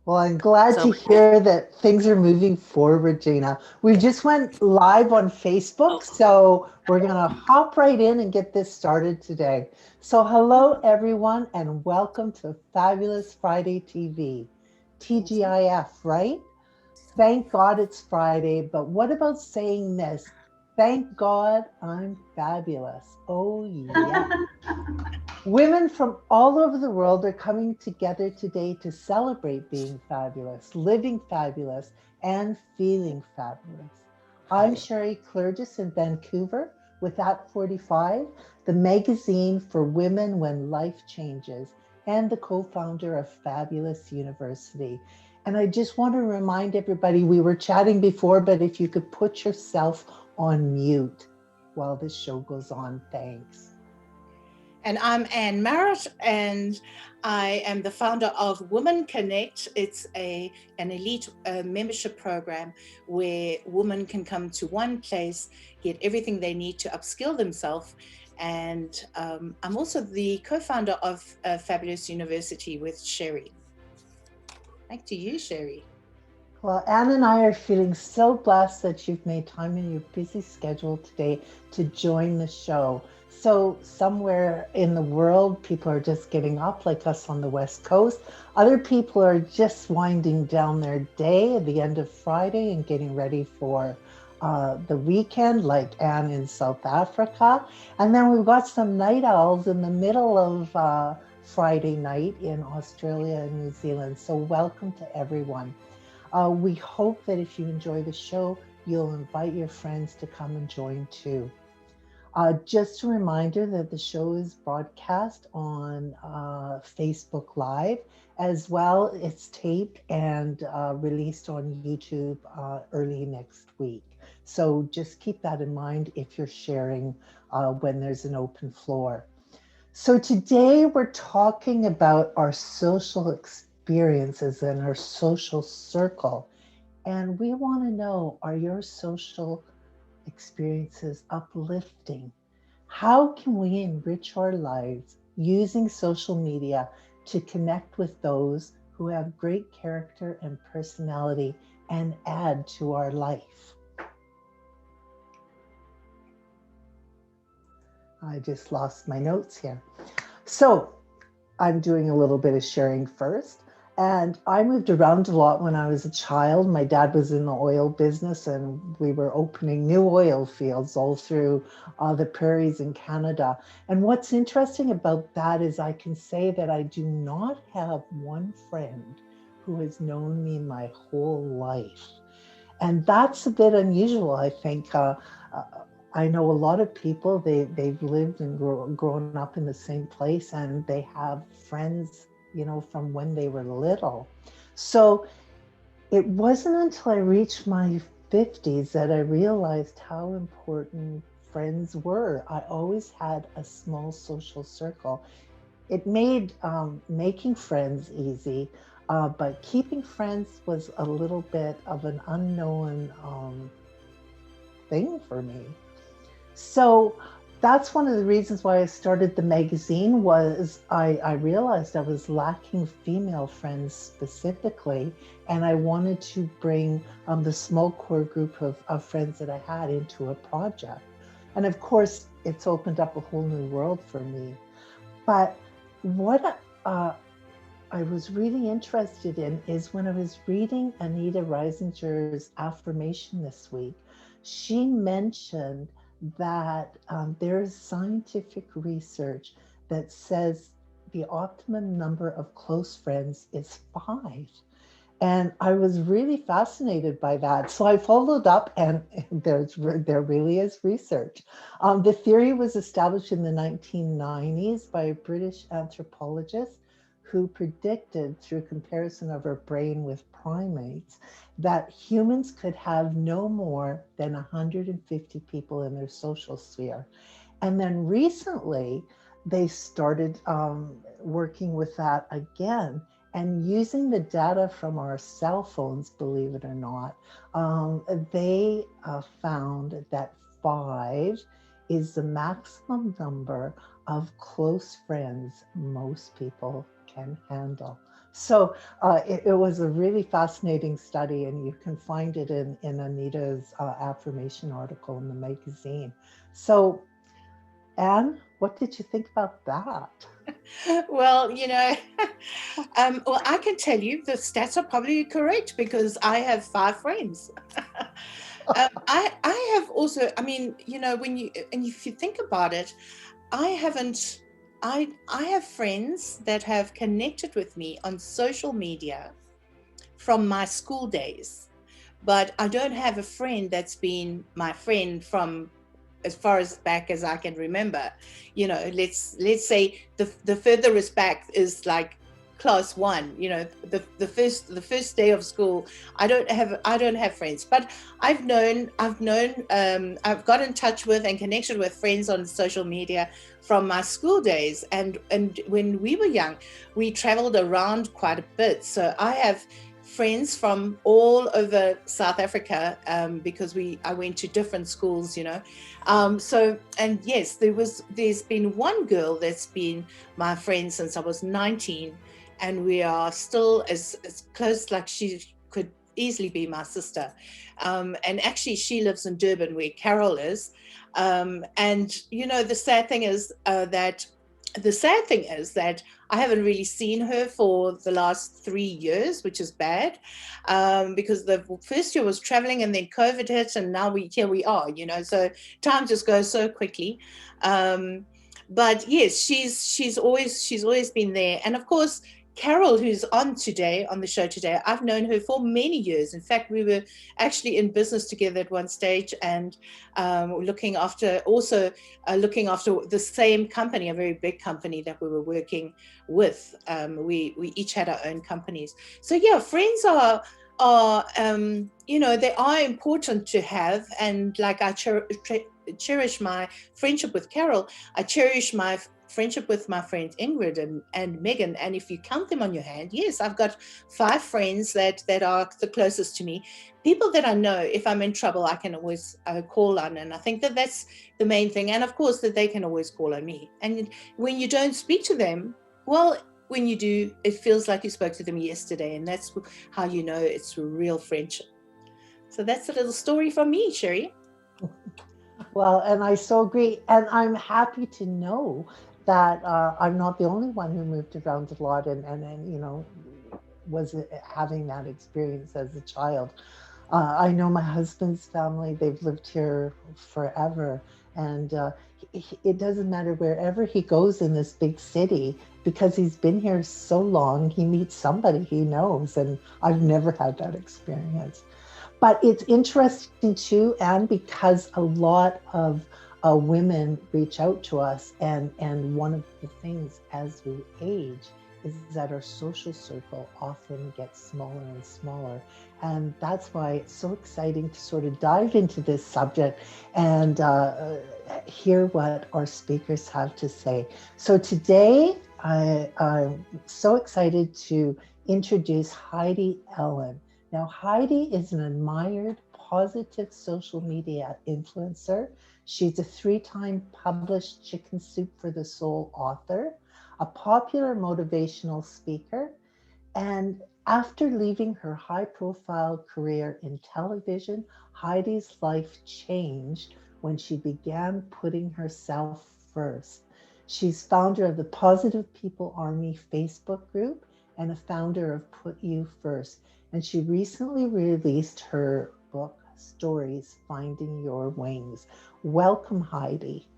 Well, I'm glad So to hear that things are moving forward, Gina. We just went live on Facebook, so we're going to hop right in and get this started today. So, hello, everyone, and welcome to Fabulous Friday TV, TGIF, right? Thank God it's Friday, but what about saying this? Thank God I'm fabulous. Oh, yeah. Women from all over the world are coming together today to celebrate being fabulous, living fabulous, and feeling fabulous. I'm Sherry Kallergis in Vancouver with At 45, the magazine for women when life changes, and the co-founder of Fabulous University. And I just want to remind everybody, we were chatting before, but if you could put yourself on mute while this show goes on, thanks. And I'm Anne Marot, and I am the founder of Women Connect. It's an elite membership program where women can come to one place, get everything they need to upskill themselves. And I'm also the co-founder of Fabulous University with Sherry. Back to you, Sherry. Well, Anne and I are feeling so blessed that you've made time in your busy schedule today to join the show. So, somewhere in the world, people are just getting up, like us on the West Coast. Other people are just winding down their day at the end of Friday and getting ready for the weekend, like Anne in South Africa. And then we've got some night owls in the middle of Friday night in Australia and New Zealand. So, welcome to everyone. We hope that if you enjoy the show, you'll invite your friends to come and join too. Just a reminder that the show is broadcast on Facebook Live as well. It's taped and released on YouTube early next week. So just keep that in mind if you're sharing when there's an open floor. So today we're talking about our social experiences and our social circle. And we want to know, are your social experiences uplifting? How can we enrich our lives using social media to connect with those who have great character and personality and add to our life? I just lost my notes here. So I'm doing a little bit of sharing first. And I moved around a lot when I was a child. My dad was in the oil business, and we were opening new oil fields all through the prairies in Canada. And what's interesting about that is I can say that I do not have one friend who has known me my whole life. And that's a bit unusual, I think. I know a lot of people, they've lived and grown up in the same place, and they have friends, from when they were little. So it wasn't until I reached my 50s that I realized how important friends were. I always had a small social circle. It made making friends easy, but keeping friends was a little bit of an unknown thing for me. So that's one of the reasons why I started the magazine was I realized I was lacking female friends specifically, and I wanted to bring the small core group of friends that I had into a project. And of course, it's opened up a whole new world for me. But what I was really interested in is when I was reading Anita Reisinger's affirmation this week, she mentioned that there's scientific research that says the optimum number of close friends is 5. And I was really fascinated by that. So I followed up, and there really is research. The theory was established in the 1990s by a British anthropologist who predicted through comparison of our brain with primates that humans could have no more than 150 people in their social sphere. And then recently, they started working with that again and using the data from our cell phones, believe it or not. They found that 5 is the maximum number of close friends most people can handle. So it was a really fascinating study, and you can find it in Anita's affirmation article in the magazine. So, Anne, what did you think about that? Well, well, I can tell you the stats are probably correct because I have 5 friends. I have also, I mean, and if you think about it, I haven't, I have friends that have connected with me on social media from my school days, but I don't have a friend that's been my friend from as far as back as I can remember. Let's say the furthest back is like class one. The first day of school. I don't have friends, but I've got in touch with and connected with friends on social media from my school days, and when we were young, we traveled around quite a bit. So I have friends from all over South Africa, because I went to different schools. So, and yes, there's been one girl that's been my friend since I was 19, and we are still as close, like she could easily be my sister. And actually, she lives in Durban, where Carol is. And the sad thing is that I haven't really seen her for the last 3 years, which is bad, because the first year was traveling, and then COVID hit, and now here we are. So time just goes so quickly. But yes, she's always been there, and of course, Carol, who's on the show today, I've known her for many years. In fact, we were actually in business together at one stage, and looking after the same company, a very big company that we were working with. We each had our own companies. So yeah, friends they are important to have, and like I cherish my friendship with Carol. I cherish my friendship with my friend Ingrid and Megan. And if you count them on your hand, yes, I've got 5 friends that are the closest to me. People that I know, if I'm in trouble, I can always call on. And I think that that's the main thing. And of course, that they can always call on me. And when you don't speak to them, well, when you do, it feels like you spoke to them yesterday. And that's how you know it's a real friendship. So that's a little story from me, Sherry. Well, and I so agree. And I'm happy to know that I'm not the only one who moved around a lot and was having that experience as a child. I know my husband's family, they've lived here forever. And it doesn't matter wherever he goes in this big city, because he's been here so long, he meets somebody he knows. And I've never had that experience. But it's interesting too, and because a lot of women reach out to us, and one of the things as we age is that our social circle often gets smaller and smaller. And that's why it's so exciting to sort of dive into this subject and hear what our speakers have to say. So today, I'm so excited to introduce Heidi Ellen. Now, Heidi is an admired positive social media influencer. She's a 3-time published Chicken Soup for the Soul author, a popular motivational speaker, and after leaving her high-profile career in television, Heidi's life changed when she began putting herself first. She's founder of the Positive People Army Facebook group and a founder of Put You First. And she recently released her book, Stories, Finding Your Wings. Welcome, Heidi.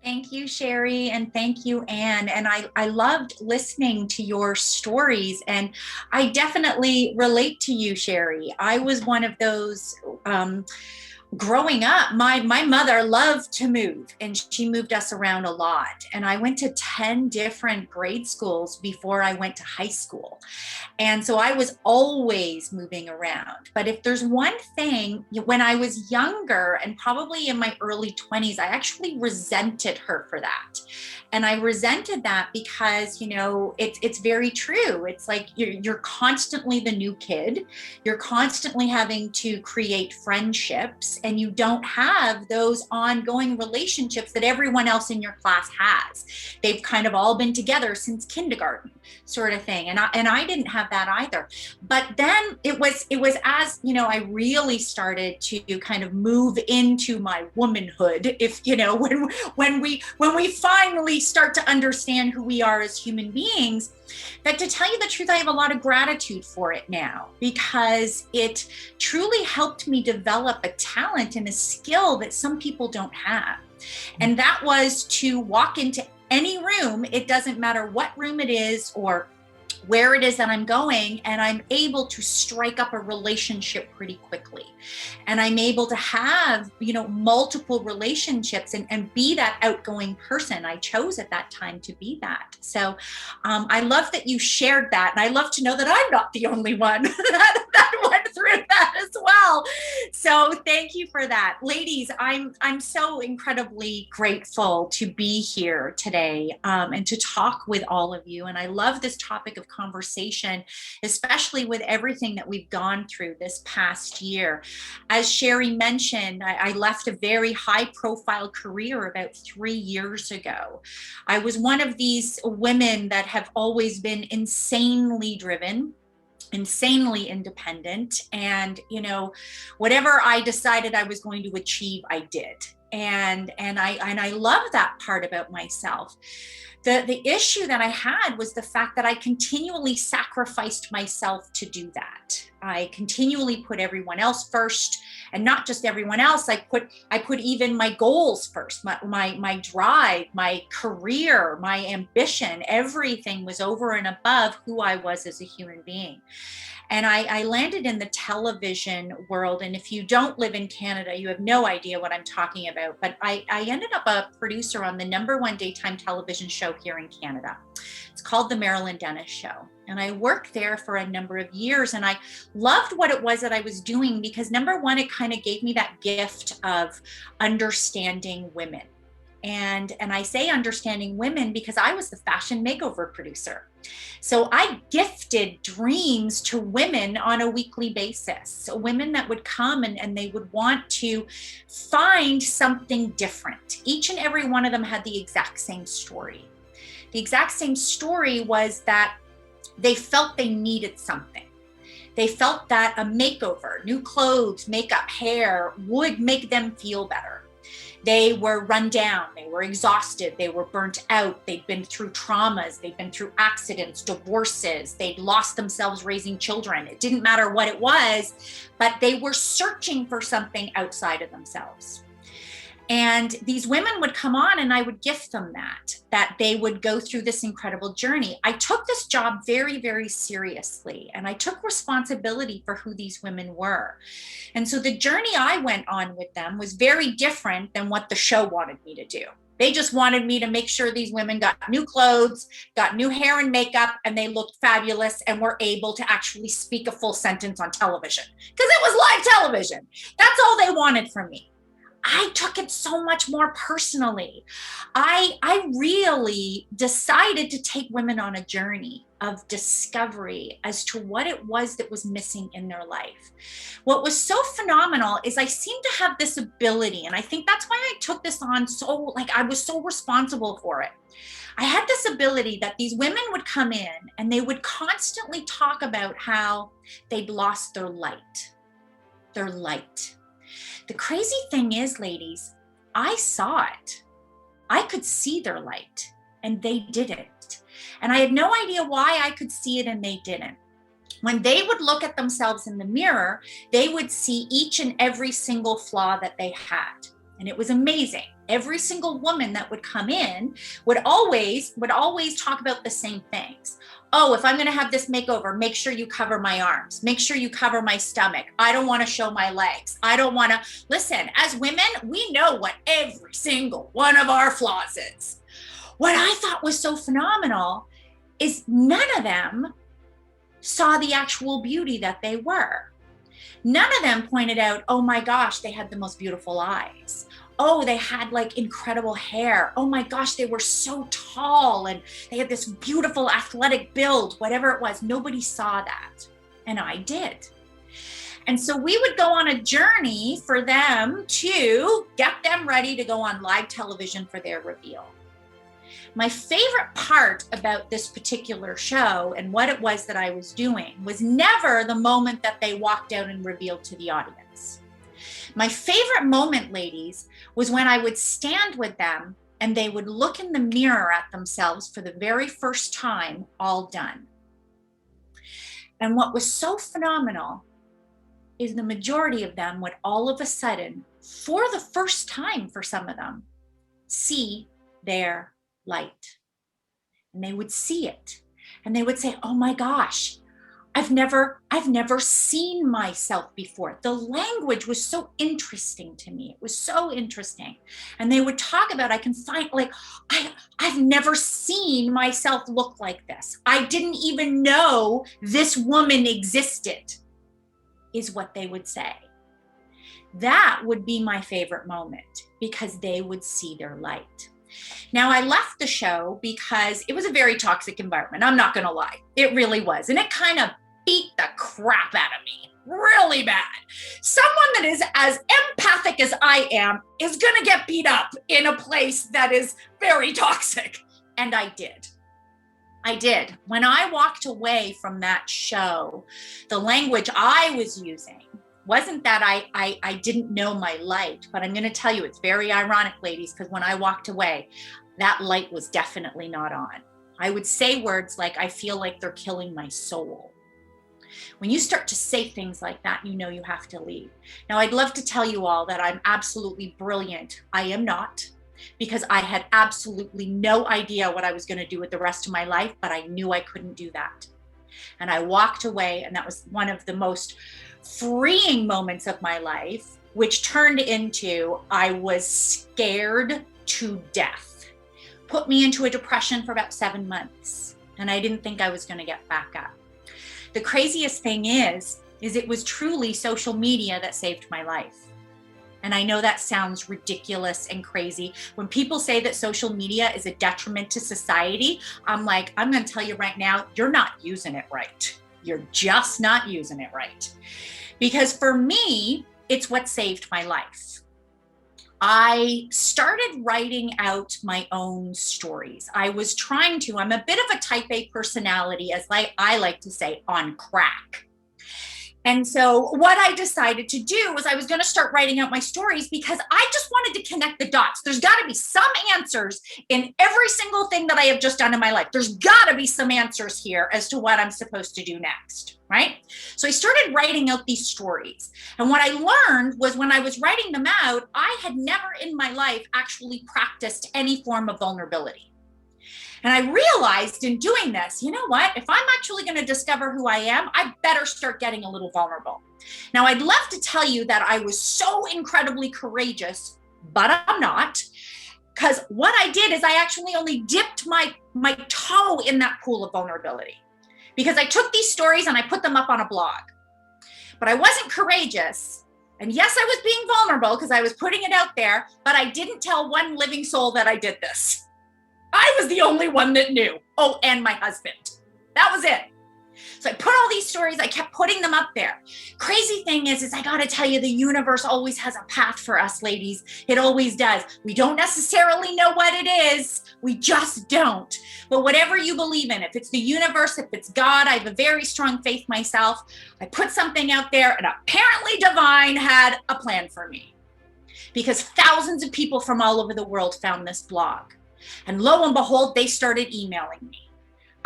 Thank you, Sherry, and thank you, Anne. And I loved listening to your stories, and I definitely relate to you, Sherry. I was one of those growing up, my mother loved to move, and she moved us around a lot. And I went to 10 different grade schools before I went to high school. And so I was always moving around. But if there's one thing, when I was younger and probably in my early 20s, I actually resented her for that. And I resented that because, it's very true. It's like you're constantly the new kid. You're constantly having to create friendships. and you don't have those ongoing relationships that everyone else in your class has. They've kind of all been together since kindergarten, sort of thing. And I didn't have that either. But then it was as, you know, I really started to kind of move into my womanhood, if, you know, when we finally start to understand who we are as human beings, that, to tell you the truth, I have a lot of gratitude for it now, because it truly helped me develop a talent and a skill that some people don't have. And that was to walk into any room, it doesn't matter what room it is or where it is that I'm going, and I'm able to strike up a relationship pretty quickly. And I'm able to have, you know, multiple relationships and be that outgoing person. I chose at that time to be that. So I love that you shared that. And I love to know that I'm not the only one that went through that as well. So thank you for that. Ladies, I'm so incredibly grateful to be here today and to talk with all of you. And I love this topic of conversation, especially with everything that we've gone through this past year. As Sherry mentioned, I left a very high profile career about 3 years ago. I was one of these women that have always been insanely driven, insanely independent, and, you know, whatever I decided I was going to achieve, I did. And I love that part about myself. The issue that I had was the fact that I continually sacrificed myself to do that. I continually put everyone else first, and not just everyone else. I put even my goals first, my drive, my career, my ambition. Everything was over and above who I was as a human being. And I landed in the television world. And if you don't live in Canada, you have no idea what I'm talking about. But I ended up a producer on the #1 daytime television show here in Canada. It's called The Marilyn Dennis Show. And I worked there for a number of years. And I loved what it was that I was doing, because #1, it kind of gave me that gift of understanding women. And I say understanding women because I was the fashion makeover producer. So I gifted dreams to women on a weekly basis. So women that would come and they would want to find something different. Each and every one of them had the exact same story. The exact same story was that they felt they needed something. They felt that a makeover, new clothes, makeup, hair would make them feel better. They were run down, they were exhausted, they were burnt out, they'd been through traumas, they'd been through accidents, divorces, they'd lost themselves raising children. It didn't matter what it was, but they were searching for something outside of themselves. And these women would come on and I would gift them that they would go through this incredible journey. I took this job very, very seriously, and I took responsibility for who these women were. And so the journey I went on with them was very different than what the show wanted me to do. They just wanted me to make sure these women got new clothes, got new hair and makeup, and they looked fabulous and were able to actually speak a full sentence on television, because it was live television. That's all they wanted from me. I took it so much more personally. I really decided to take women on a journey of discovery as to what it was that was missing in their life. What was so phenomenal is I seem to have this ability, and I think that's why I took this on so, like, I was so responsible for it. I had this ability that these women would come in and they would constantly talk about how they'd lost their light. Their light. The crazy thing is, ladies, I saw it. I could see their light and they didn't. And I had no idea why I could see it and they didn't. When they would look at themselves in the mirror, they would see each and every single flaw that they had. And it was amazing. Every single woman that would come in would always talk about the same things. Oh, if I'm going to have this makeover, make sure you cover my arms. Make sure you cover my stomach. I don't want to show my legs. I don't want to. Listen, as women, we know what every single one of our flaws is. What I thought was so phenomenal is none of them saw the actual beauty that they were. None of them pointed out, oh my gosh, they had the most beautiful eyes. Oh, they had like incredible hair. Oh my gosh, they were so tall and they had this beautiful athletic build, whatever it was. Nobody saw that. And I did. And so we would go on a journey for them to get them ready to go on live television for their reveal. My favorite part about this particular show and what it was that I was doing was never the moment that they walked out and revealed to the audience. My favorite moment, ladies, was when I would stand with them and they would look in the mirror at themselves for the very first time, all done. And what was so phenomenal is the majority of them would all of a sudden, for the first time for some of them, see their light. And they would see it. And they would say, oh my gosh, I've never seen myself before. The language was so interesting to me. It was so interesting. And they would talk about, I can find, like, I've never seen myself look like this. I didn't even know this woman existed, is what they would say. That would be my favorite moment, because they would see their light. Now, I left the show because it was a very toxic environment. I'm not going to lie. It really was. And it kind of beat the crap out of me really bad. Someone that is as empathic as I am is going to get beat up in a place that is very toxic. And I did. When I walked away from that show, the language I was using wasn't that I didn't know my light, but I'm going to tell you, it's very ironic, ladies, because when I walked away, that light was definitely not on. I would say words like, I feel like they're killing my soul. When you start to say things like that, you know you have to leave. Now, I'd love to tell you all that I'm absolutely brilliant. I am not, because I had absolutely no idea what I was going to do with the rest of my life, but I knew I couldn't do that. And I walked away, and that was one of the most freeing moments of my life, which turned into I was scared to death. Put me into a depression for about 7 months, and I didn't think I was going to get back up. The craziest thing is it was truly social media that saved my life. And I know that sounds ridiculous and crazy. When people say that social media is a detriment to society, I'm like, I'm going to tell you right now, you're not using it right. You're just not using it right. Because for me, it's what saved my life. I started writing out my own stories. I was trying to, I'm a bit of a type A personality, as I like to say, on crack. And so what I decided to do was I was going to start writing out my stories, because I just wanted to connect the dots. There's got to be some answers in every single thing that I have just done in my life. There's got to be some answers here as to what I'm supposed to do next, right? So I started writing out these stories. And what I learned was when I was writing them out, I had never in my life actually practiced any form of vulnerability. And I realized in doing this, you know what? If I'm actually going to discover who I am, I better start getting a little vulnerable. Now, I'd love to tell you that I was so incredibly courageous, but I'm not. Because what I did is I actually only dipped my toe in that pool of vulnerability. Because I took these stories and I put them up on a blog. But I wasn't courageous. And yes, I was being vulnerable because I was putting it out there, but I didn't tell one living soul that I did this. I was the only one that knew. Oh, and my husband. That was it. So I put all these stories, I kept putting them up there. Crazy thing is I got to tell you, the universe always has a path for us, ladies. It always does. We don't necessarily know what it is. We just don't. But whatever you believe in, if it's the universe, if it's God, I have a very strong faith myself. I put something out there, and apparently divine had a plan for me, because thousands of people from all over the world found this blog. And lo and behold, they started emailing me.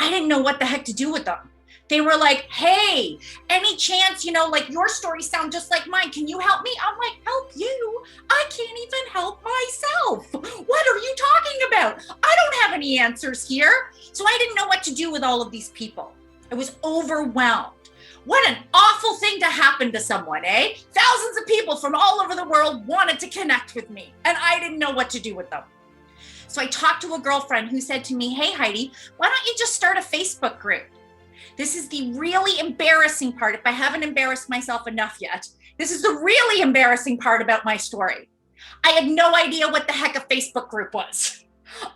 I didn't know what the heck to do with them. They were like, hey, any chance, like your stories sound just like mine. Can you help me? I'm like, help you? I can't even help myself. What are you talking about? I don't have any answers here. So I didn't know what to do with all of these people. I was overwhelmed. What an awful thing to happen to someone, eh? Thousands of people from all over the world wanted to connect with me, and I didn't know what to do with them. So I talked to a girlfriend who said to me, hey, Heidi, why don't you just start a Facebook group? This is the really embarrassing part. If I haven't embarrassed myself enough yet, this is the really embarrassing part about my story. I had no idea what the heck a Facebook group was.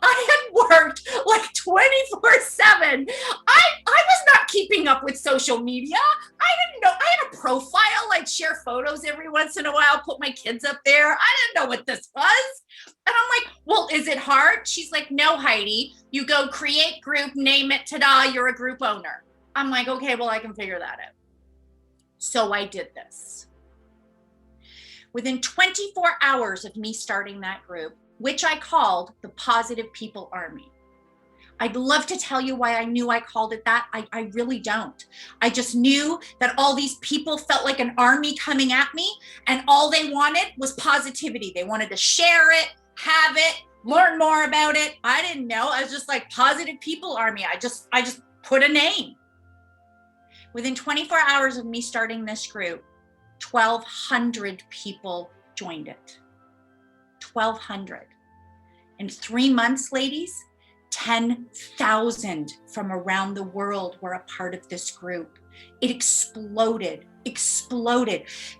I had worked like 24/7. I was not keeping up with social media. I didn't know. I had a profile. I I'd share photos every once in a while, put my kids up there. I didn't know what this was. And I'm like, well, is it hard? She's like, no, Heidi, you go create group, name it, ta-da, you're a group owner. I'm like, okay, well, I can figure that out. So I did this. Within 24 hours of me starting that group, which I called the Positive People Army. I'd love to tell you why I knew I called it that. I really don't. I just knew that all these people felt like an army coming at me, and all they wanted was positivity. They wanted to share it, have it, learn more about it. I didn't know. I was just like, Positive People Army. I just put a name. Within 24 hours of me starting this group, 1,200 people joined it. 1,200. In 3 months, ladies, 10,000 from around the world were a part of this group. It exploded.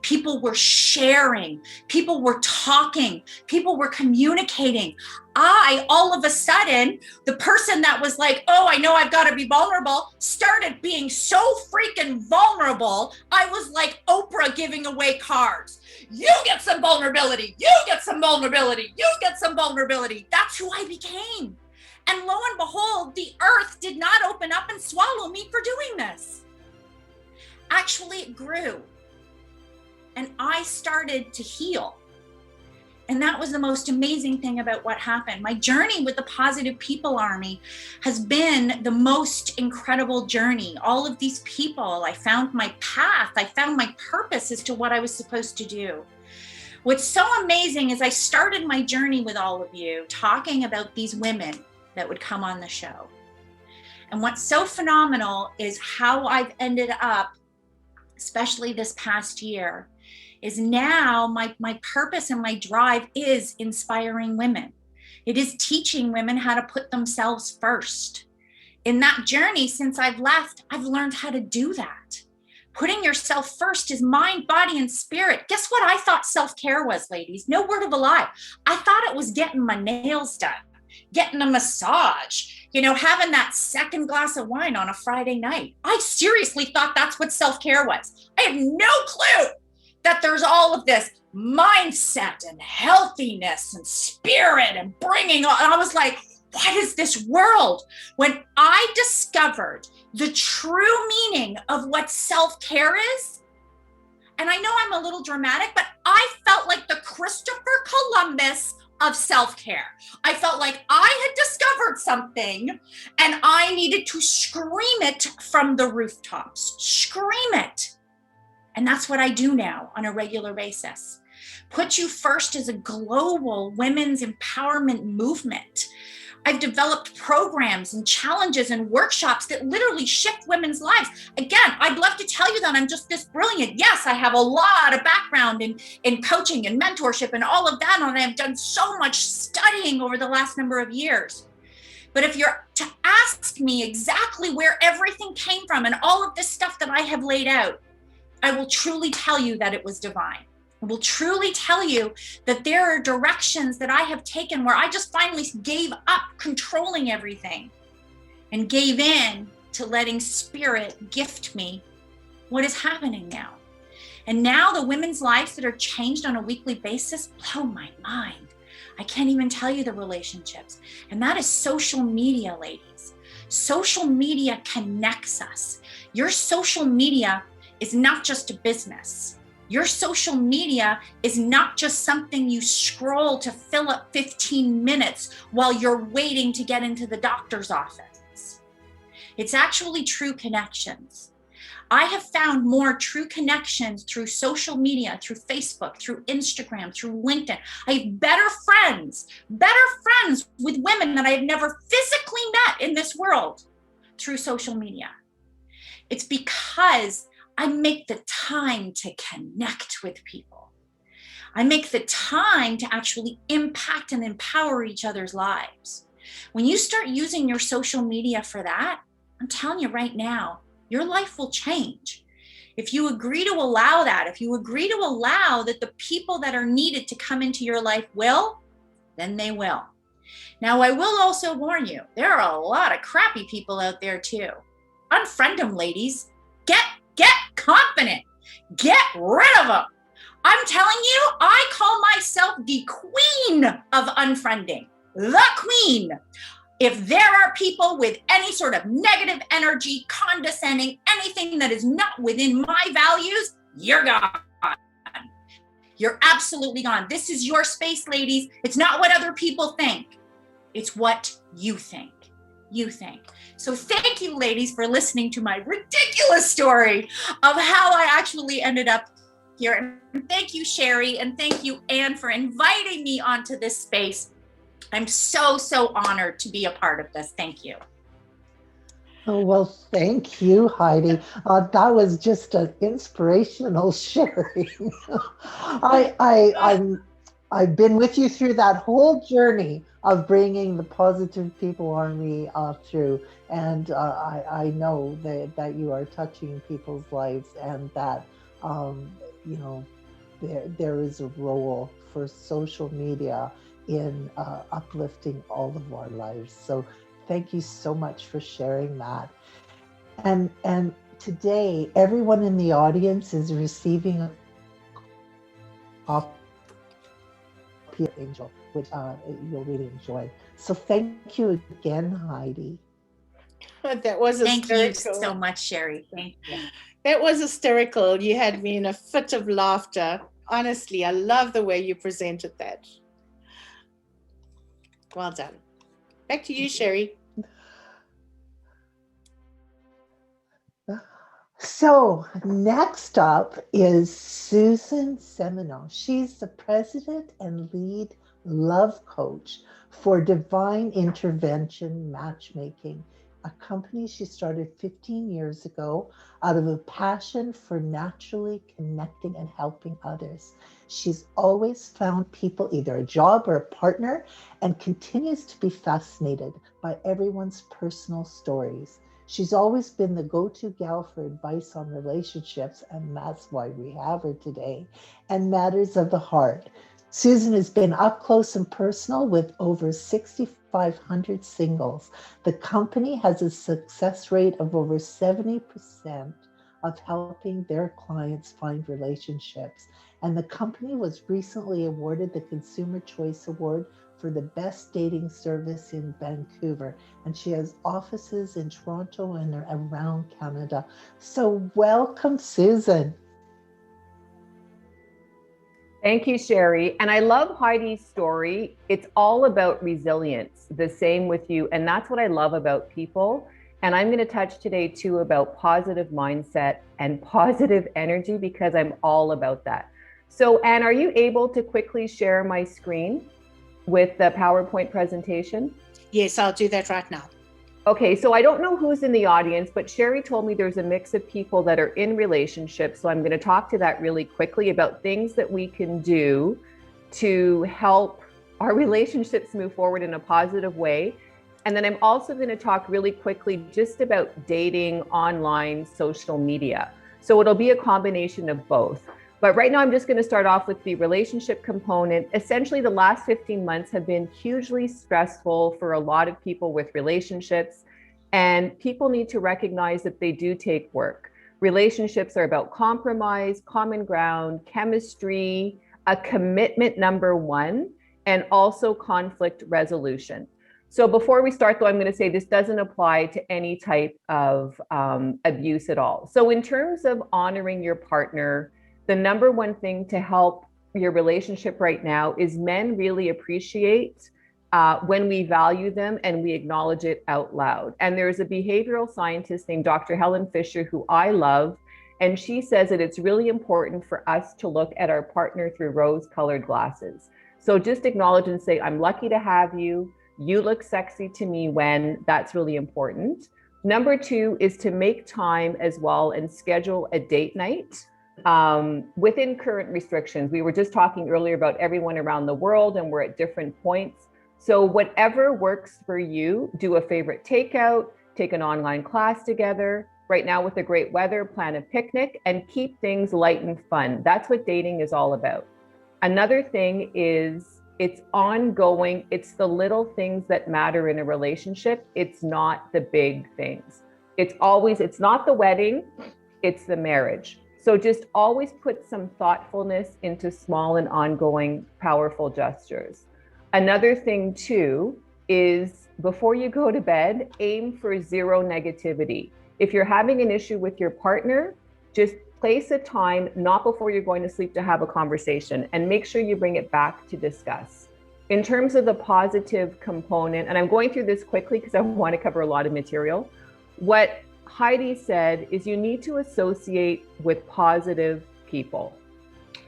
People were sharing, people were talking, people were communicating. All of a sudden, the person that was like, oh, I know I've got to be vulnerable, started being so freaking vulnerable. I was like Oprah giving away cards. You get some vulnerability. You get some vulnerability. You get some vulnerability. That's who I became. And lo and behold, the earth did not open up and swallow me for doing this. Actually, it grew. And I started to heal. And that was the most amazing thing about what happened. My journey with the Positive People Army has been the most incredible journey. All of these people, I found my path. I found my purpose as to what I was supposed to do. What's so amazing is I started my journey with all of you talking about these women that would come on the show. And what's so phenomenal is how I've ended up, especially this past year, is now my purpose and my drive is inspiring women. It is teaching women how to put themselves first. In that journey, since I've left, I've learned how to do that. Putting yourself first is mind, body, and spirit. Guess what I thought self-care was, ladies? No word of a lie. I thought it was getting my nails done, getting a massage, having that second glass of wine on a Friday night. I seriously thought that's what self-care was. I had no clue that there's all of this mindset and healthiness and spirit and bringing on. And I was like, what is this world? When I discovered the true meaning of what self-care is, and I know I'm a little dramatic, but I felt like the Christopher Columbus of self-care. I felt like I had discovered something and I needed to scream it from the rooftops. Scream it. And that's what I do now on a regular basis. Put You First is a global women's empowerment movement. I've developed programs and challenges and workshops that literally shift women's lives. Again, I'd love to tell you that I'm just this brilliant. Yes, I have a lot of background in coaching and mentorship and all of that, and I've done so much studying over the last number of years. But if you're to ask me exactly where everything came from and all of this stuff that I have laid out, I will truly tell you that it was divine. I will truly tell you that there are directions that I have taken where I just finally gave up controlling everything and gave in to letting spirit gift me what is happening now. And now the women's lives that are changed on a weekly basis blow my mind. I can't even tell you the relationships. And that is social media, ladies. Social media connects us. Your social media is not just a business. Your social media is not just something you scroll to fill up 15 minutes while you're waiting to get into the doctor's office. It's actually true connections. I have found more true connections through social media, through Facebook, through Instagram, through LinkedIn. I have better friends with women that I have never physically met in this world through social media. It's because I make the time to connect with people. I make the time to actually impact and empower each other's lives. When you start using your social media for that, I'm telling you right now, your life will change. If you agree to allow that, if you agree to allow that the people that are needed to come into your life will, then they will. Now, I will also warn you, there are a lot of crappy people out there too. Unfriend them, ladies. Get confident. Get rid of them. I'm telling you, I call myself the queen of unfriending. The queen. If there are people with any sort of negative energy, condescending, anything that is not within my values, you're gone. You're absolutely gone. This is your space, ladies. It's not what other people think. It's what you think. You think. So thank you, ladies, for listening to my ridiculous story of how I actually ended up here. And thank you, Sherry, and thank you, Anne, for inviting me onto this space. I'm so, so honored to be a part of this. Thank you. Oh, well, thank you, Heidi. That was just an inspirational sharing. I've been with you through that whole journey of bringing the Positive People Army through, and I know that you are touching people's lives, and that you know, there is a role for social media in uplifting all of our lives. So thank you so much for sharing that. And today, everyone in the audience is receiving a copy of Angel, which you'll really enjoy. So thank you again, Heidi. That was Thank hysterical. you so much, Sherry. Thank you. That was hysterical. You had me in a fit of laughter. Honestly, I love the way you presented that. Well done. Back to you, Sherry. So next up is Susan Semeniw. She's the president and lead love coach for Divine Intervention Matchmaking, a company she started 15 years ago out of a passion for naturally connecting and helping others. She's always found people either a job or a partner, and continues to be fascinated by everyone's personal stories. She's always been the go-to gal for advice on relationships, and that's why we have her today, and matters of the heart. Susan has been up close and personal with over 6,500 singles. The company has a success rate of over 70% of helping their clients find relationships. And the company was recently awarded the Consumer Choice Award for the best dating service in Vancouver. And she has offices in Toronto and around Canada. So welcome, Susan. Thank you, Sherry. And I love Heidi's story. It's all about resilience, the same with you. And that's what I love about people. And I'm going to touch today too about positive mindset and positive energy, because I'm all about that. So Anne, are you able to quickly share my screen with the PowerPoint presentation? Yes, I'll do that right now. Okay, so I don't know who's in the audience, but Sherry told me there's a mix of people that are in relationships. So I'm going to talk to that really quickly about things that we can do to help our relationships move forward in a positive way. And then I'm also going to talk really quickly just about dating online, social media. So it'll be a combination of both. But right now, I'm just going to start off with the relationship component. Essentially, the last 15 months have been hugely stressful for a lot of people with relationships. And people need to recognize that they do take work. Relationships are about compromise, common ground, chemistry, a commitment, number one, and also conflict resolution. So before we start, though, I'm going to say this doesn't apply to any type of abuse at all. So in terms of honoring your partner, the number one thing to help your relationship right now is men really appreciate when we value them and we acknowledge it out loud. And there's a behavioral scientist named Dr. Helen Fisher, who I love, and she says that it's really important for us to look at our partner through rose-colored glasses. So just acknowledge and say, I'm lucky to have you. You look sexy to me when. That's really important. Number two is to make time as well and schedule a date night. Within current restrictions. We were just talking earlier about everyone around the world, and we're at different points. So whatever works for you, do a favorite takeout, take an online class together. Right now with the great weather, plan a picnic and keep things light and fun. That's what dating is all about. Another thing is it's ongoing. It's the little things that matter in a relationship. It's not the big things. It's not the wedding, it's the marriage. So just always put some thoughtfulness into small and ongoing powerful gestures. Another thing too is before you go to bed, aim for zero negativity. If you're having an issue with your partner, just place a time, not before you're going to sleep, to have a conversation, and make sure you bring it back to discuss. In terms of the positive component, and I'm going through this quickly because I want to cover a lot of material, what Heidi said is you need to associate with positive people.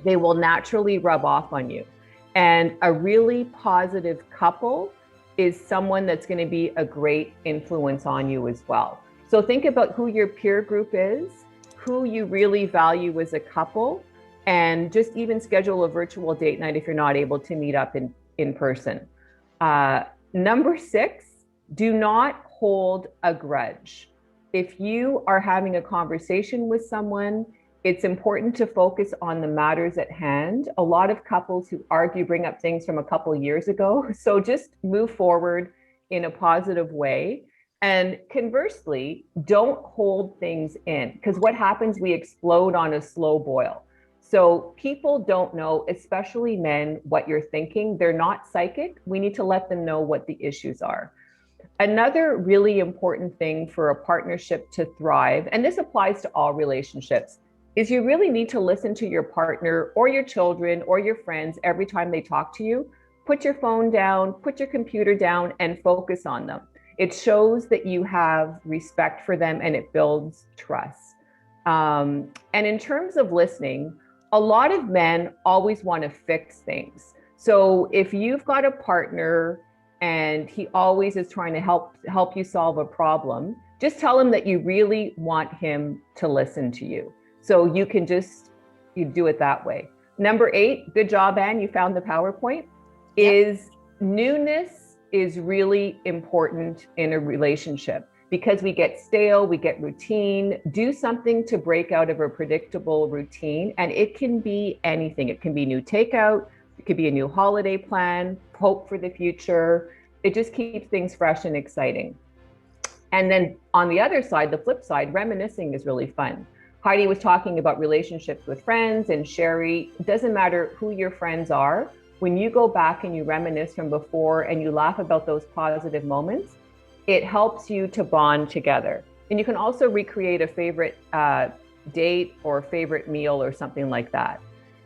They will naturally rub off on you. And a really positive couple is someone that's going to be a great influence on you as well. So think about who your peer group is, who you really value as a couple, and just even schedule a virtual date night if you're not able to meet up in person. Number 6, do not hold a grudge. If you are having a conversation with someone, it's important to focus on the matters at hand. A lot of couples who argue bring up things from a couple years ago. So just move forward in a positive way. And conversely, don't hold things in, because what happens, we explode on a slow boil. So people don't know, especially men, what you're thinking. They're not psychic. We need to let them know what the issues are. Another really important thing for a partnership to thrive, and this applies to all relationships, is you really need to listen to your partner or your children or your friends every time they talk to you. Put your phone down, put your computer down, and focus on them. It shows that you have respect for them and it builds trust. And in terms of listening, a lot of men always want to fix things. So if you've got a partner and he always is trying to help you solve a problem, just tell him that you really want him to listen to you. So you can you do it that way. Number 8, good job, Anne, you found the PowerPoint, is newness is really important in a relationship because we get stale, we get routine. Do something to break out of a predictable routine, and it can be anything. It can be new takeout, it could be a new holiday plan, hope for the future. It just keeps things fresh and exciting. And then on the other side, the flip side, reminiscing is really fun. Heidi was talking about relationships with friends, and Sherry, it doesn't matter who your friends are. When you go back and you reminisce from before and you laugh about those positive moments, it helps you to bond together. And you can also recreate a favorite date or favorite meal or something like that.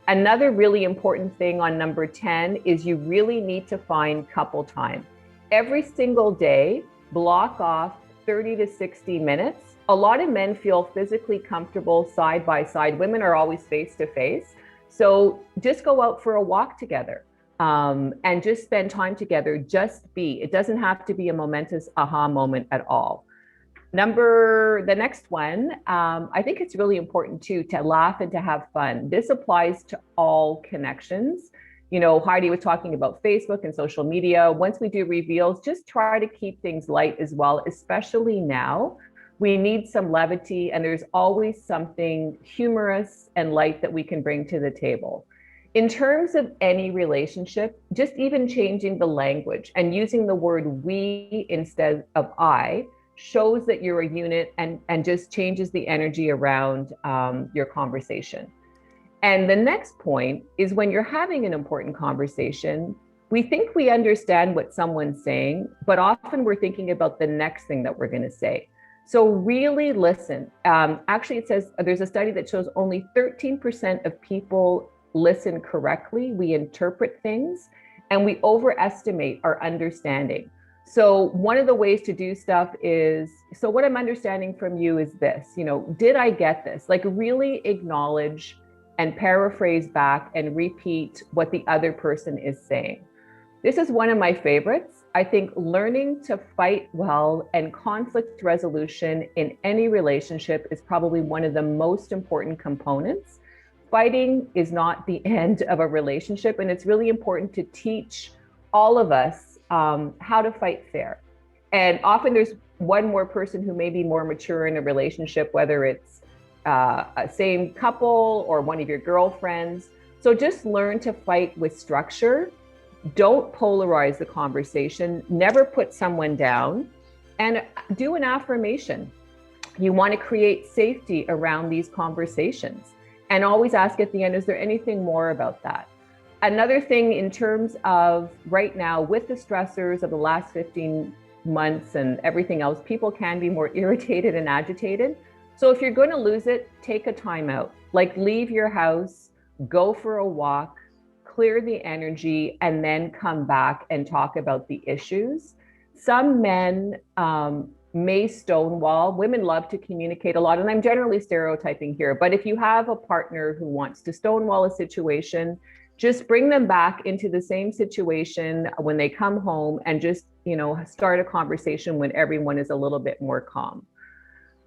Another really important thing on number 10 is you really need to find couple time. Every single day, block off 30 to 60 minutes. A lot of men feel physically comfortable side by side. Women are always face to face. So just go out for a walk together and just spend time together. Just be. It doesn't have to be a momentous aha moment at all. The next one, I think it's really important too, to laugh and to have fun. This applies to all connections. You know, Heidi was talking about Facebook and social media. Once we do reveals, just try to keep things light as well, especially now. We need some levity, and there's always something humorous and light that we can bring to the table. In terms of any relationship, just even changing the language and using the word we instead of I shows that you're a unit and just changes the energy around your conversation. And the next point is when you're having an important conversation, we think we understand what someone's saying, but often we're thinking about the next thing that we're going to say. So really listen. Actually, it says there's a study that shows only 13% of people listen correctly. We interpret things and we overestimate our understanding. So one of the ways to do stuff is, so what I'm understanding from you is this, did I get this? Like really acknowledge and paraphrase back and repeat what the other person is saying. This is one of my favorites. I think learning to fight well and conflict resolution in any relationship is probably one of the most important components. Fighting is not the end of a relationship, and it's really important to teach all of us how to fight fair. And often there's one more person who may be more mature in a relationship, whether it's a same couple or one of your girlfriends. So just learn to fight with structure. Don't polarize the conversation. Never put someone down, and do an affirmation. You want to create safety around these conversations. And always ask at the end, is there anything more about that? Another thing in terms of right now, with the stressors of the last 15 months and everything else, people can be more irritated and agitated. So if you're going to lose it, take a time out. Like, leave your house, go for a walk, clear the energy, and then come back and talk about the issues. Some men may stonewall. Women love to communicate a lot, and I'm generally stereotyping here, but if you have a partner who wants to stonewall a situation, just bring them back into the same situation when they come home, and just, start a conversation when everyone is a little bit more calm.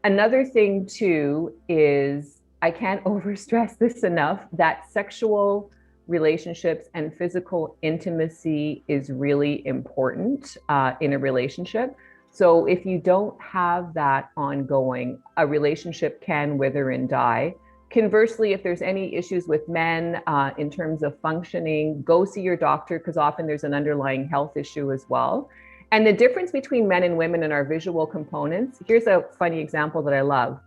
Another thing too is, I can't overstress this enough, that sexual relationships and physical intimacy is really important in a relationship. So if you don't have that ongoing, a relationship can wither and die. Conversely, if there's any issues with men in terms of functioning, go see your doctor, because often there's an underlying health issue as well. And the difference between men and women in our visual components, here's a funny example that I love.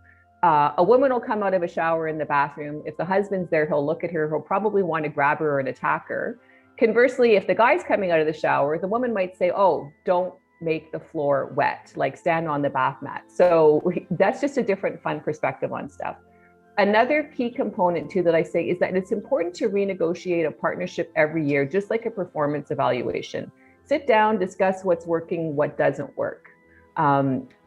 A woman will come out of a shower in the bathroom. If the husband's there, he'll look at her, he'll probably want to grab her and attack her. Conversely, if the guy's coming out of the shower, the woman might say, oh, don't make the floor wet, like stand on the bath mat. So that's just a different fun perspective on stuff. Another key component too that I say is that it's important to renegotiate a partnership every year, just like a performance evaluation. Sit down, discuss what's working, what doesn't work.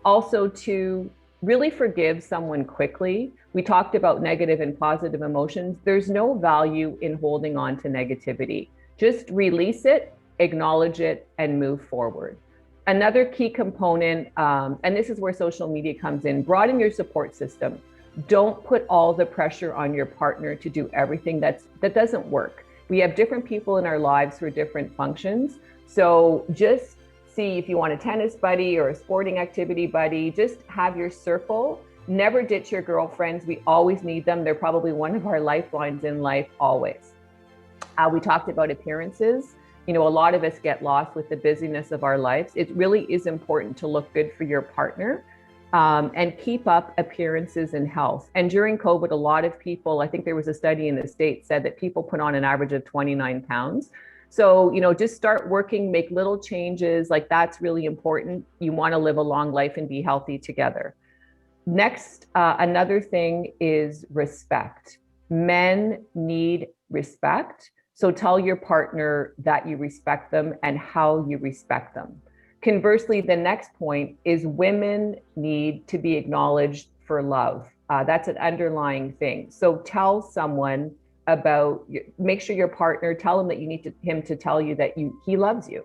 Also to really forgive someone quickly. We talked about negative and positive emotions. There's no value in holding on to negativity. Just release it, acknowledge it, and move forward. Another key component, and this is where social media comes in, broaden your support system. Don't put all the pressure on your partner to do everything that doesn't work. We have different people in our lives for different functions. So just see if you want a tennis buddy or a sporting activity buddy, just have your circle. Never ditch your girlfriends. We always need them. They're probably one of our lifelines in life, always. We talked about appearances. A lot of us get lost with the busyness of our lives. It really is important to look good for your partner and keep up appearances and health. And during COVID, a lot of people, I think there was a study in the States, said that people put on an average of 29 pounds. So, just start working, make little changes. Like, that's really important. You want to live a long life and be healthy together. Next, another thing is respect. Men need respect. So tell your partner that you respect them and how you respect them. Conversely, the next point is women need to be acknowledged for love. That's an underlying thing. So tell someone make sure your partner, tell him that you need him to tell you that he loves you.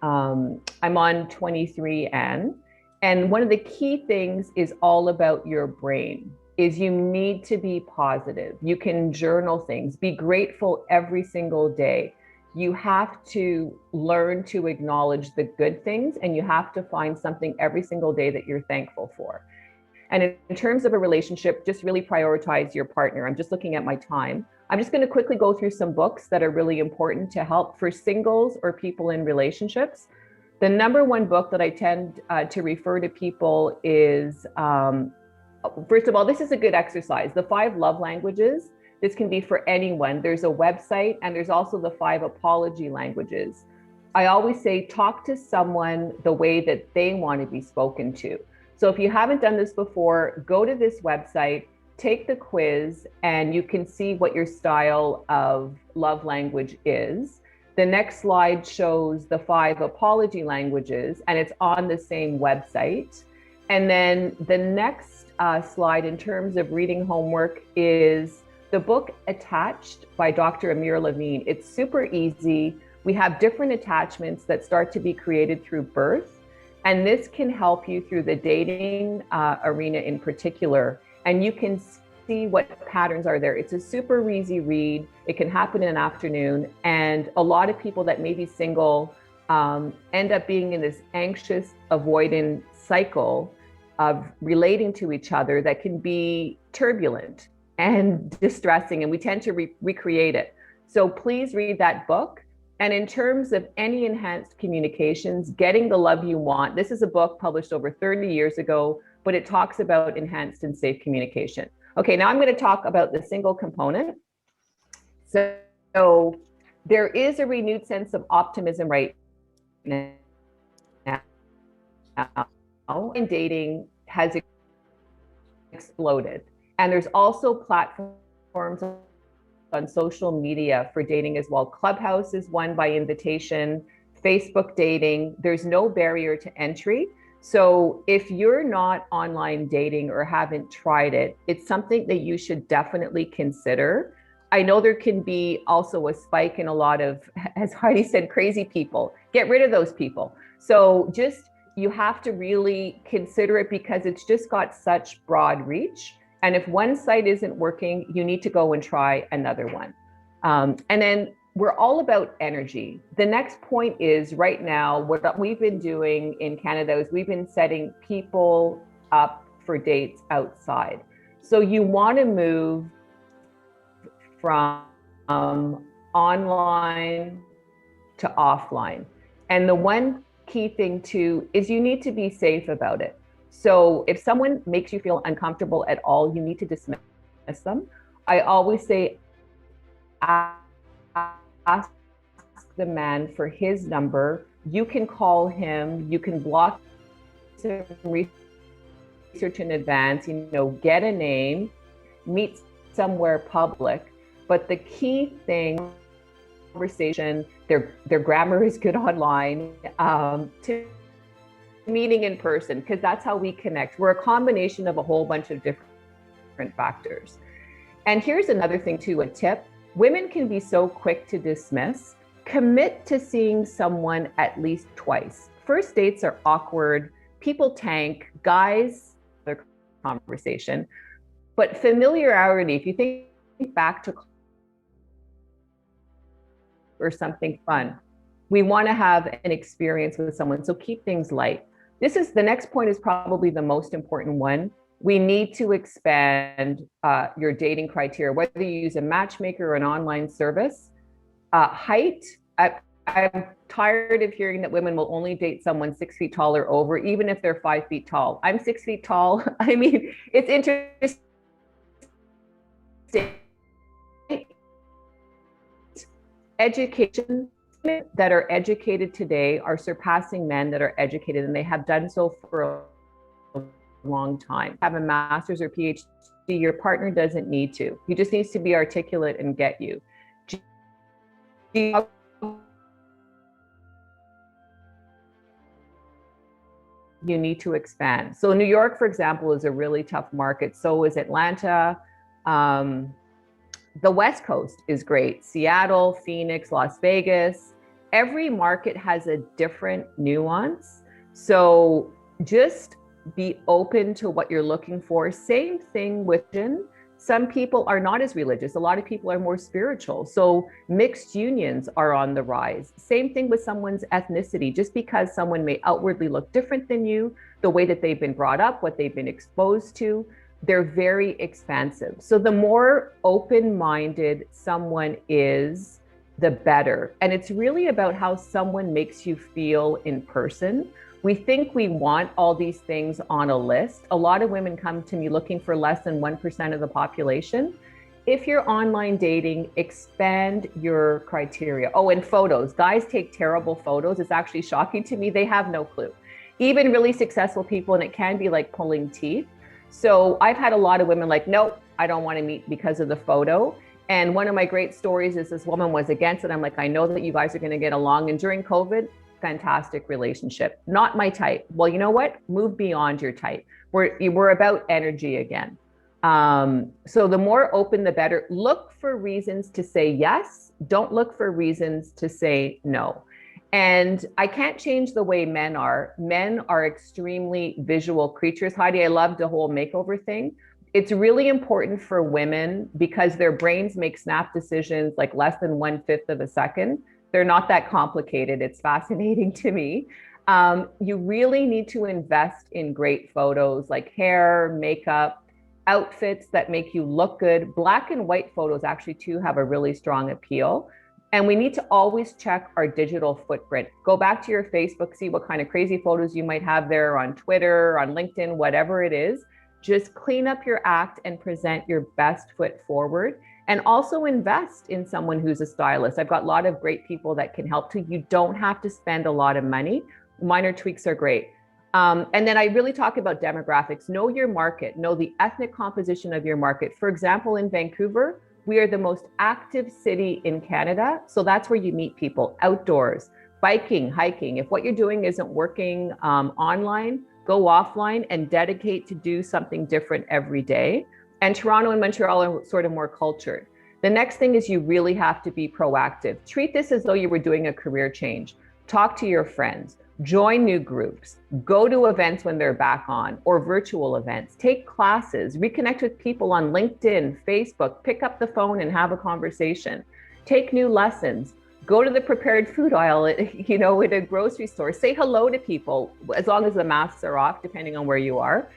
I'm on 23N, and one of the key things is all about your brain. Is you need to be positive. You can journal things, be grateful every single day. You have to learn to acknowledge the good things, and you have to find something every single day that you're thankful for. And in terms of a relationship, just really prioritize your partner. I'm just looking at my time. I'm just going to quickly go through some books that are really important to help for singles or people in relationships. The number one book that I tend to refer to people is, first of all, this is a good exercise. The 5 love languages. This can be for anyone. There's a website, and there's also the 5 apology languages. I always say, talk to someone the way that they want to be spoken to. So if you haven't done this before, go to this website, take the quiz, and you can see what your style of love language is. The next slide shows the 5 apology languages, and it's on the same website. And then the next slide in terms of reading homework is the book Attached by Dr. Amir Levine. It's super easy. We have different attachments that start to be created through birth, and this can help you through the dating arena in particular, and you can see what patterns are there. It's a super easy read. It can happen in an afternoon, and a lot of people that may be single end up being in this anxious, avoidant cycle of relating to each other that can be turbulent and distressing, and we tend to recreate it. So please read that book. And in terms of any enhanced communications, Getting the Love You Want, this is a book published over 30 years ago, but it talks about enhanced and safe communication. Okay, now I'm going to talk about the single component. So there is a renewed sense of optimism right now. And dating has exploded. And there's also platforms on social media for dating as well. Clubhouse is one by invitation, Facebook dating. There's no barrier to entry. So if you're not online dating or haven't tried it, it's something that you should definitely consider. I know there can be also a spike in a lot of, as Heidi said, crazy people. Get rid of those people. So you have to really consider it because it's just got such broad reach. And if one site isn't working, you need to go and try another one. And then we're all about energy. The next point is right now, what we've been doing in Canada is we've been setting people up for dates outside. So you want to move from online to offline. And the one key thing too is you need to be safe about it. So if someone makes you feel uncomfortable at all, you need to dismiss them. I always say, ask the man for his number. You can call him, you can block some research in advance, get a name, meet somewhere public. But the key thing, conversation, their grammar is good online, to meeting in person, because that's how we connect. We're a combination of a whole bunch of different factors. And here's another thing too, a tip. Women can be so quick to dismiss. Commit to seeing someone at least twice. First dates are awkward. People tank. Guys, their conversation. But familiarity, if you think back to or something fun, we want to have an experience with someone. So keep things light. The next point is probably the most important one. We need to expand your dating criteria, whether you use a matchmaker or an online service. Height, I'm tired of hearing that women will only date someone 6 feet tall or over, even if they're 5 feet tall. I'm 6 feet tall. I mean, it's interesting. Education, that are educated today are surpassing men that are educated, and they have done so for a long time. Have a master's or PhD, your partner doesn't need to. He just needs to be articulate and get you. You need to expand. So New York, for example, is a really tough market. So is Atlanta. The West Coast is great. Seattle, Phoenix, Las Vegas. Every market has a different nuance. So just be open to what you're looking for. Same thing with religion. Some people are not as religious. A lot of people are more spiritual. So mixed unions are on the rise. Same thing with someone's ethnicity. Just because someone may outwardly look different than you, the way that they've been brought up, what they've been exposed to, they're very expansive. So the more open-minded someone is, the better. And it's really about how someone makes you feel in person. We think we want all these things on a list. A lot of women come to me looking for less than 1% of the population. If you're online dating, expand your criteria. Oh, and photos. Guys take terrible photos. It's actually shocking to me. They have no clue. Even really successful people, and it can be like pulling teeth. So I've had a lot of women like, nope, I don't want to meet because of the photo. And one of my great stories is this woman was against it. I'm like, I know that you guys are going to get along. And during COVID, fantastic relationship. Not my type. Well, you know what? Move beyond your type. We're about energy again. So the more open, the better. Look for reasons to say yes. Don't look for reasons to say no. And I can't change the way men are. Men are extremely visual creatures. Heidi, I love the whole makeover thing. It's really important for women because their brains make snap decisions like less than 1/5 of a second. They're not that complicated. It's fascinating to me. You really need to invest in great photos like hair, makeup, outfits that make you look good. Black and white photos actually too have a really strong appeal. And we need to always check our digital footprint. Go back to your Facebook, see what kind of crazy photos you might have there, on Twitter, on LinkedIn, whatever it is. Just clean up your act and present your best foot forward. And also invest in someone who's a stylist. I've got a lot of great people that can help too. You don't have to spend a lot of money. Minor tweaks are great. And then I really talk about demographics. Know your market, know the ethnic composition of your market. For example, in Vancouver, we are the most active city in Canada. So that's where you meet people outdoors, biking, hiking. If what you're doing isn't working online, go offline and dedicate to do something different every day. And Toronto and Montreal are sort of more cultured. The next thing is you really have to be proactive. Treat this as though you were doing a career change. Talk to your friends, join new groups, go to events when they're back on, or virtual events, take classes, reconnect with people on LinkedIn, Facebook, pick up the phone and have a conversation, take new lessons, go to the prepared food aisle, in a grocery store, say hello to people, as long as the masks are off, depending on where you are.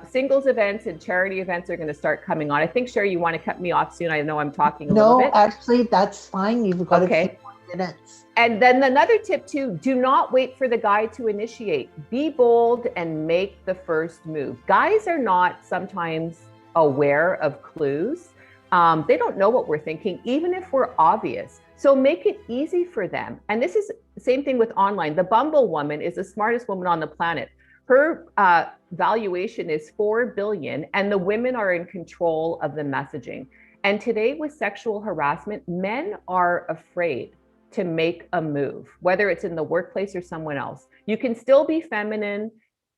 Singles events and charity events are going to start coming on. I think, Sherry, you want to cut me off soon. I know I'm talking a little bit. No, actually, that's fine. You've got a few more minutes. And then another tip too, do not wait for the guy to initiate. Be bold and make the first move. Guys are not sometimes aware of clues. They don't know what we're thinking, even if we're obvious. So make it easy for them. And this is the same thing with online. The Bumble woman is the smartest woman on the planet. Her valuation is $4 billion, and the women are in control of the messaging. And today with sexual harassment, men are afraid to make a move, whether it's in the workplace or someone else. You can still be feminine.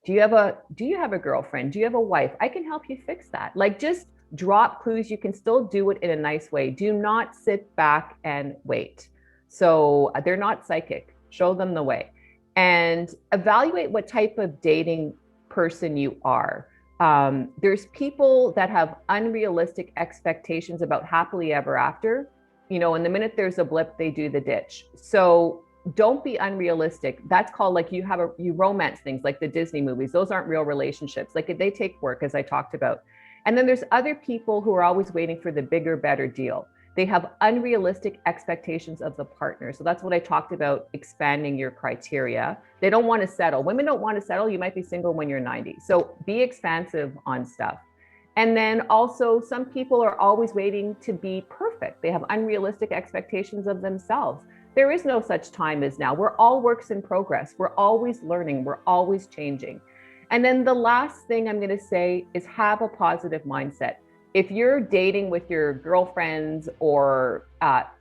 Do you have a girlfriend? Do you have a wife? I can help you fix that. Like, just drop clues. You can still do it in a nice way. Do not sit back and wait. So they're not psychic. Show them the way. And evaluate what type of dating person you are. There's people that have unrealistic expectations about happily ever after, and the minute there's a blip, they do the ditch. So don't be unrealistic. That's called, like, you romance things like the Disney movies. Those aren't real relationships. Like, they take work, as I talked about. And then there's other people who are always waiting for the bigger, better deal. They have unrealistic expectations of the partner. So that's what I talked about, expanding your criteria. They don't want to settle. Women don't want to settle. You might be single when you're 90. So be expansive on stuff. And then also, some people are always waiting to be perfect. They have unrealistic expectations of themselves. There is no such time as now. We're all works in progress. We're always learning. We're always changing. And then the last thing I'm going to say is have a positive mindset. If you're dating with your girlfriends or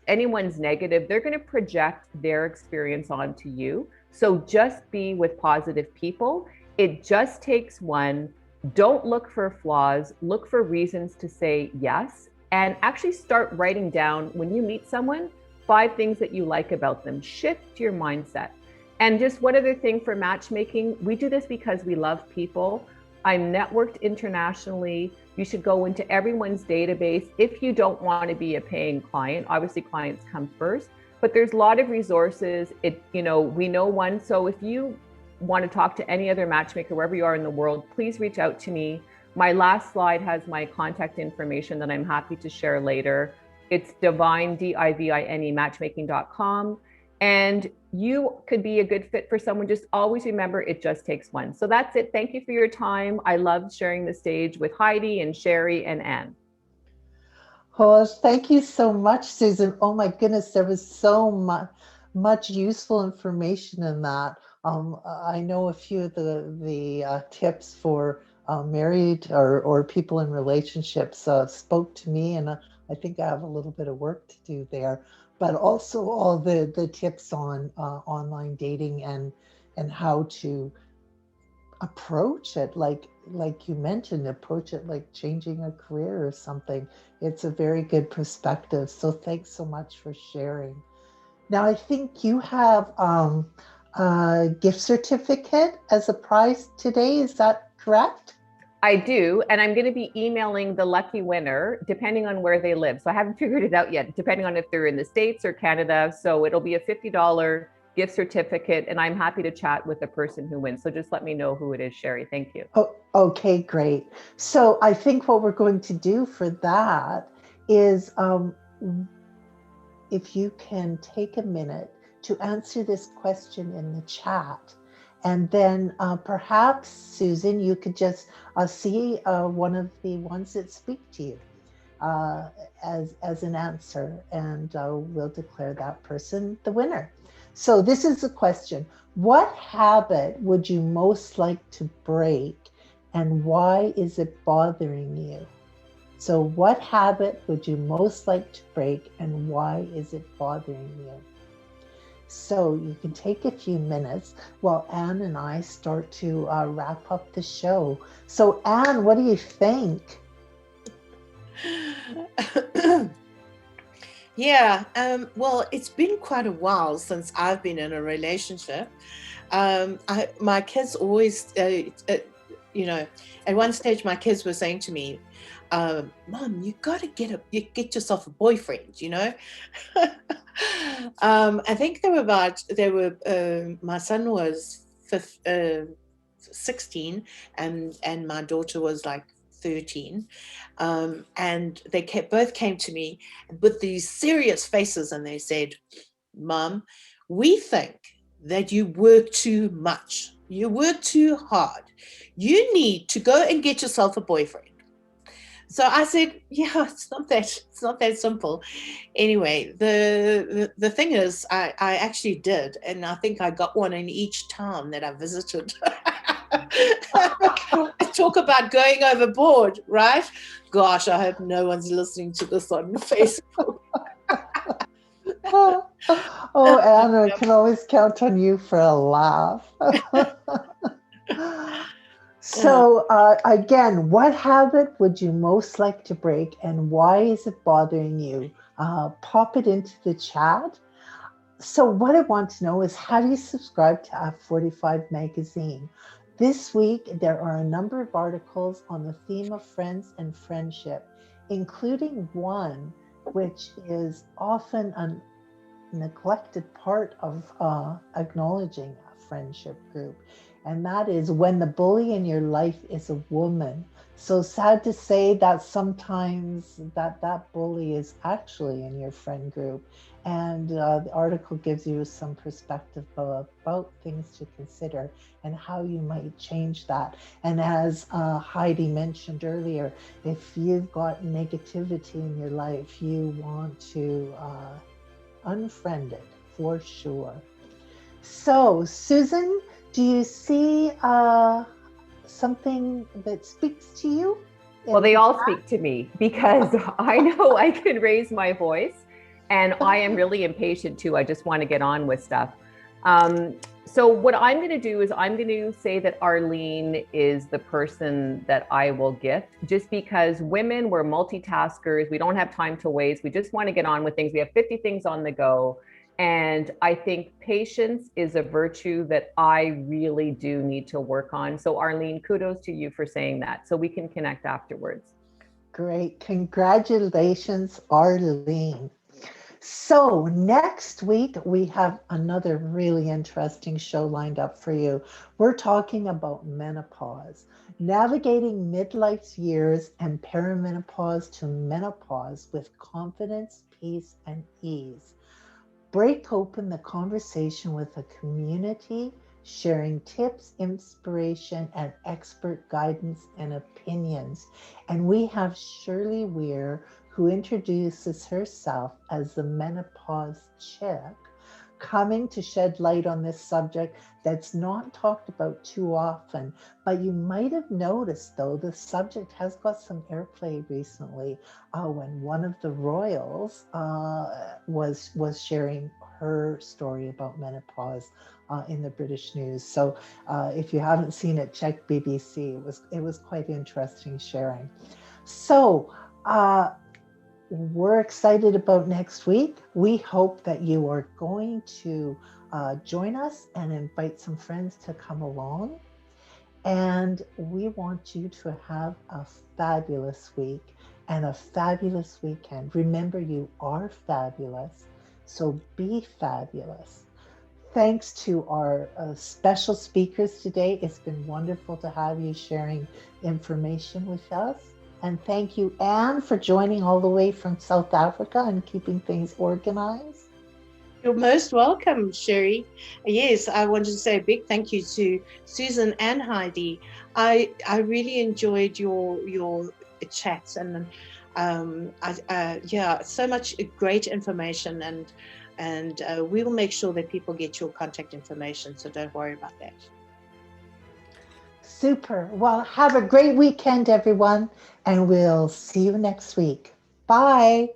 anyone's negative, they're going to project their experience onto you. So just be with positive people. It just takes one. Don't look for flaws. Look for reasons to say yes. And actually start writing down, when you meet someone, 5 things that you like about them. Shift your mindset. And just one other thing for matchmaking, we do this because we love people. I'm networked internationally. You should go into everyone's database. If you don't want to be a paying client, obviously clients come first, but there's a lot of resources. We know one. So if you want to talk to any other matchmaker, wherever you are in the world, please reach out to me. My last slide has my contact information that I'm happy to share later. It's divine, DIVINE, matchmaking.com. And you could be a good fit for someone. Just always remember, it just takes one. So that's it. Thank you for your time. I loved sharing the stage with Heidi and Sherry and Anne. Oh, thank you so much, Susan. Oh my goodness, there was so much useful information in that. I know a few of the tips for married or people in relationships spoke to me, and I think I have a little bit of work to do there. But also all the tips on online dating and how to approach it, like you mentioned, approach it like changing a career or something. It's a very good perspective. So thanks so much for sharing. Now, I think you have a gift certificate as a prize today. Is that correct? I do, and I'm going to be emailing the lucky winner depending on where they live. So I haven't figured it out yet, depending on if they're in the States or Canada. So it'll be a $50 gift certificate, and I'm happy to chat with the person who wins. So just let me know who it is, Sherry. Thank you. Oh, okay, great. So I think what we're going to do for that is if you can take a minute to answer this question in the chat. And then perhaps, Susan, you could just see one of the ones that speak to you as an answer, and we'll declare that person the winner. So this is the question. What habit would you most like to break, and why is it bothering you? So what habit would you most like to break, and why is it bothering you? So you can take a few minutes while Anne and I start to wrap up the show. So Anne, what do you think? Yeah, well, it's been quite a while since I've been in a relationship. My kids always, you know, at one stage my kids were saying to me, Mom, you got to get yourself a boyfriend, you know. I think my son was 16 and my daughter was like 13, and they both came to me with these serious faces and they said, Mom, we think that you work too much, you work too hard, you need to go and get yourself a boyfriend. So I said, yeah, it's not that simple. Anyway, the thing is, I actually did, and I think I got one in each town that I visited. Talk about going overboard, right? Gosh, I hope no one's listening to this on Facebook. Oh, Anna, I can always count on you for a laugh. So again, what habit would you most like to break, and why is it bothering you? Pop it into the chat. So what I want to know is, how do you subscribe to F45 magazine? This week, there are a number of articles on the theme of friends and friendship, including one which is often a neglected part of acknowledging a friendship group. And that is when the bully in your life is a woman. So sad to say that sometimes that bully is actually in your friend group. And the article gives you some perspective about things to consider and how you might change that. And as Heidi mentioned earlier, if you've got negativity in your life, you want to unfriend it for sure. So Susan, do you see something that speaks to you? Well, they all speak to me because I know I can raise my voice, and I am really impatient too. I just want to get on with stuff. So what I'm going to do is I'm going to say that Arlene is the person that I will gift, just because women, we're multitaskers. We don't have time to waste. We just want to get on with things. We have 50 things on the go. And I think patience is a virtue that I really do need to work on. So Arlene, kudos to you for saying that, so we can connect afterwards. Great. Congratulations, Arlene. So next week, we have another really interesting show lined up for you. We're talking about menopause, navigating midlife's years and perimenopause to menopause with confidence, peace, and ease. Break open the conversation with a community, sharing tips, inspiration, and expert guidance and opinions. And we have Shirley Weir, who introduces herself as the menopause chick, coming to shed light on this subject that's not talked about too often. But you might have noticed, though, the subject has got some airplay recently when one of the royals was sharing her story about menopause in the British news. So if you haven't seen it, check BBC. It was quite interesting sharing. So we're excited about next week. We hope that you are going to join us and invite some friends to come along. And we want you to have a fabulous week and a fabulous weekend. Remember, you are fabulous, so be fabulous. Thanks to our special speakers today. It's been wonderful to have you sharing information with us. And thank you, Anne, for joining all the way from South Africa and keeping things organized. You're most welcome, Sherry. Yes, I wanted to say a big thank you to Susan and Heidi. I really enjoyed your chats, and yeah, so much great information, and we will make sure that people get your contact information, so don't worry about that. Super. Well, have a great weekend, everyone, and we'll see you next week. Bye.